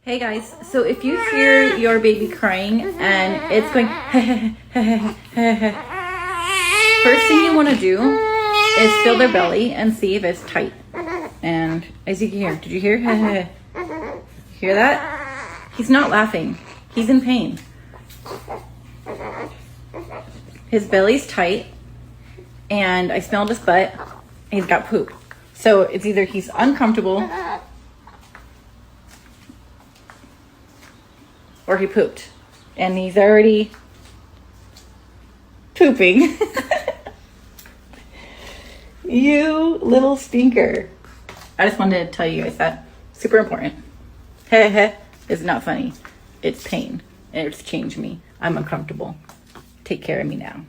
Hey guys, so if you hear your baby crying and it's going first thing you want to do is feel their belly and see if it's tight. And as you can hear, did you hear? Hear that? He's not laughing. He's in pain. His belly's tight and I smelled his butt. He's got poop. So it's either he's uncomfortable or he pooped and he's already pooping. You little stinker. I just wanted to tell you guys that. Super important. It's not funny. It's pain and it's changed me. I'm uncomfortable. Take care of me now.